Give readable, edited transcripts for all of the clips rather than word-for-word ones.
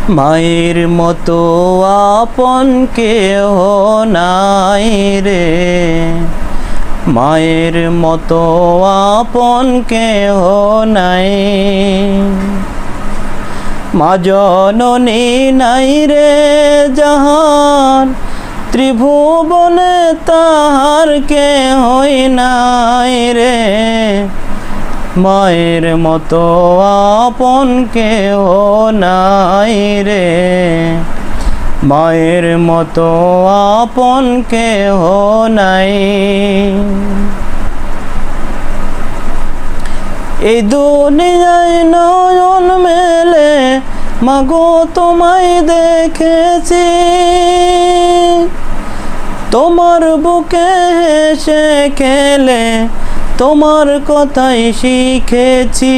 মায়ের মতো আপন কেহ নাই রে, মায়ের মতো আপন কেহ নাই। মা জননী নাই রে যাহার, ত্রিভুবনে তাহার কেহই নাই রে। মায়ের মতো আপন কেহ নাই রে, মায়ের মতো আপন কেহ নাই। এই দুনিয়ায় নয়ন মেলে মাগো তোমায় দেখেছি, তোমার বুকে হেসে খেলে তোমার কথাই শিখেছি।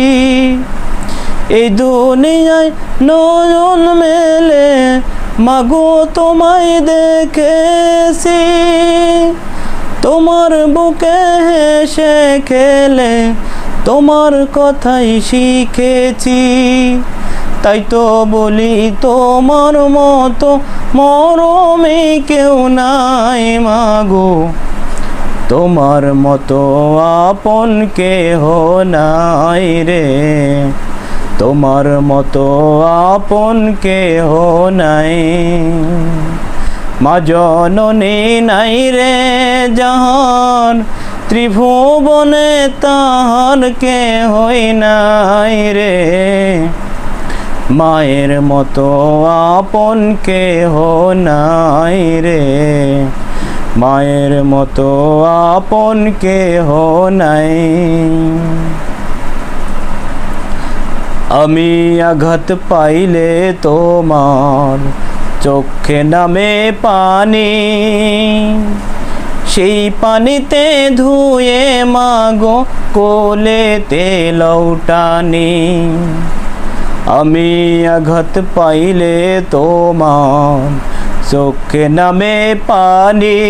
এই দুনিয়ায় নয়ন মেলে মাগো তোমায় দেখেছি, তোমার বুকে হেসে খেলে তোমার কথাই শিখেছি। তাই তো বলি তোমার মতো মরমে কেউ নাই মাগো, তোমার মতো আপন কেহ নাই রে, তোমার মতো আপন কেহ নাই। মা জননী নাই রে যাহার, ত্রিভুবনে তাহার কেহই নাই রে। মায়ের মতো আপন কেহ নাই রে, মায়ের মতো আপন কেহ নাই। আমি আঘাত পাইলে তোমার চোখে নামে পানি, সেই পানিতে ধুয়ে মাগো কোলেতে লৌটানি। আমি আঘাত পাইলে তোমার চোখে নামে পানি,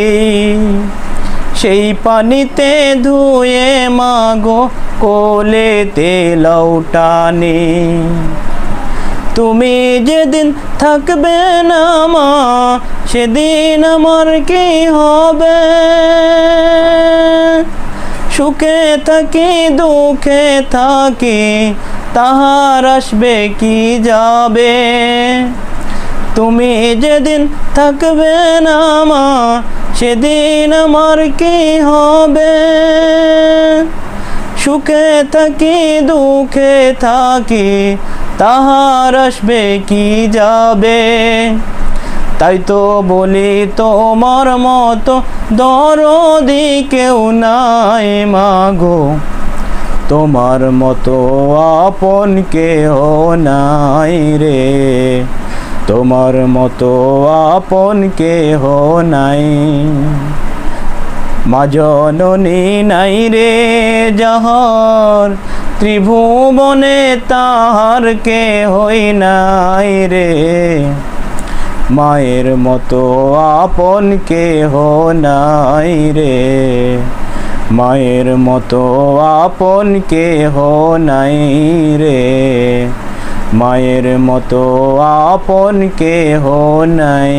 সেই পানিতে ধুয়ে মাগো কোলেতে লৌটানি। তুমি যেদিন থাকবে না মা, সেদিন আমার কি হবে? সুখে থাকি দুঃখে থাকি, তাহার আসবে কি যাবে? তুমি যেদিন থাকবে না মা, সেদিন আমার কি হবে? সুখে থাকি দুঃখে থাকি, তাহার আসবে কি যাবে? তাই তো বলি তোমার মতো দরদি কেউ নাই মাগো, তোমার মতো আপন কেহ নাই রে, তোমার মতো আপন কেহ নাই। মা জননী নাই রে যাহার, ত্রিভুবনে তাহার কেহই নাই রে। মায়ের মতো আপন কেহ নাই রে, মায়ের মতো আপন কেহ নাই রে, মায়ের মতো আপন কেহ নাই।